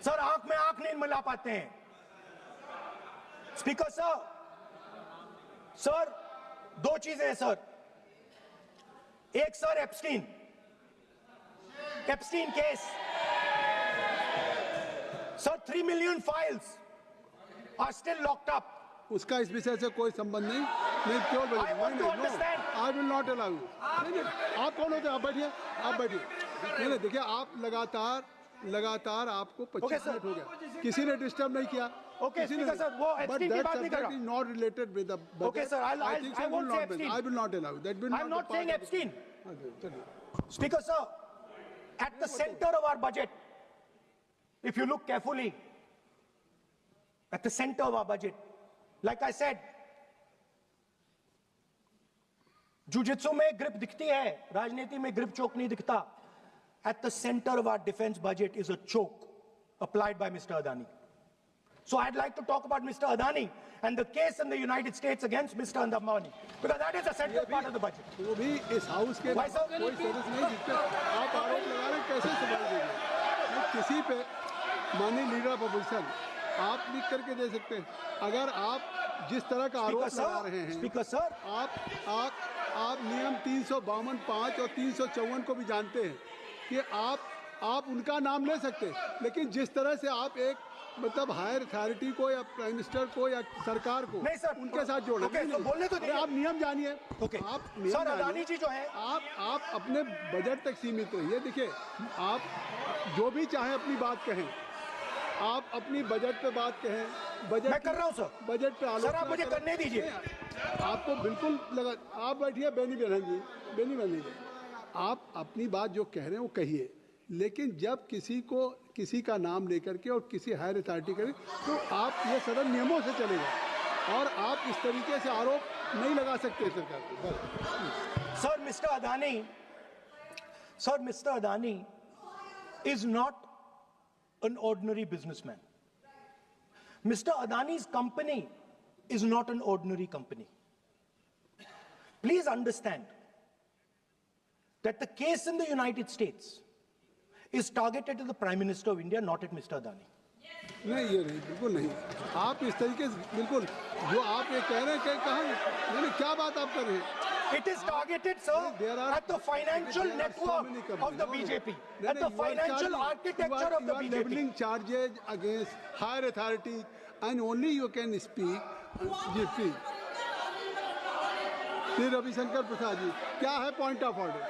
Sir आंख में आंख नहीं मिला पाते हैं। स्पीकर सर, सर दो चीजें हैं सर। एक sir Epstein case, sir 3 million files are still locked up. उसका इस विषय से कोई संबंध नहीं। मैं क्यों बोल रहा हूं? आई विल नॉट अलाउ यू। नहीं, आप कौन होते हैं? आप बैठिए, आप बैठिए। नहीं, देखिए आप लगातार आपको 25 मिनट हो गया, किसी ने डिस्टर्ब नहीं किया। ओके स्पीकर सर, वो एप्स्टीन की बात नहीं कर रहा। Is not related with the budget. Okay sir, I won't say Epstein. I will not allow that. Will I am not saying Epstein. चलिए speaker sir, at the center of our budget, if you look carefully, at the center of our budget, like I said, jujitsu में grip दिखती है, राजनीति में grip चोक नहीं दिखता। At the center of our defense budget is a choke applied by Mr. Adani. So I'd like to talk about Mr. Adani and the case in the United States against Mr. Adani, because that is a central part of the budget. वो भी इस house के कोई सदस्य नहीं जिसपे आप आरोप लगा रहे, कैसे संभाल देंगे? किसी पे माननीय लीडर ऑफ अपोजिशन आप लिख करके दे सकते हैं। अगर आप जिस तरह का आरोप लगा रहे हैं, स्पीकर सर, आप नियम 352, 5 और 354 को भी जानते हैं कि आप उनका नाम ले सकते हैं, लेकिन जिस तरह से आप एक मतलब हायर अथॉरिटी को या प्राइम मिनिस्टर को या सरकार को नहीं सर, उनके साथ जोड़े। तो बोलने तो दीजिए। आप नियम जानिए। आप सर अदानी जी जो है, आप अपने बजट तक सीमित रहिए। देखिए आप जो भी चाहें अपनी बात कहें, आप अपनी बजट पे बात कहें। बजट मैं कर रहा हूं सर, बजट पे आलोचना सर आप मुझे करने दीजिए। आपको बिल्कुल लगा। आप बैठिए बेनी बहन जी, आप अपनी बात जो कह रहे हैं वो कहिए, लेकिन जब किसी का नाम लेकर के और किसी हायर अथॉरिटी करें तो आप ये सदन नियमों से चलेगा और आप इस तरीके से आरोप नहीं लगा सकते सरकार को। Sir mister Adani is not an ordinary businessman. Mr. Adani's company is not an ordinary company. Please understand that the case in the United States is targeted at the Prime Minister of India, not at Mr. Adani. नहीं, ये नहीं, बिल्कुल नहीं। आप इस तरीके से बिल्कुल जो आप ये कह रहे हैं कहाँ नहीं, क्या बात आप कर रहे हैं? It is targeted, sir, at the financial network of the BJP, at the financial architecture of the BJP. You are leveling charges against higher authorities, and only you can speak. Shri Ravishankar Prasad ji, क्या है पॉइंट ऑफ ऑर्डर?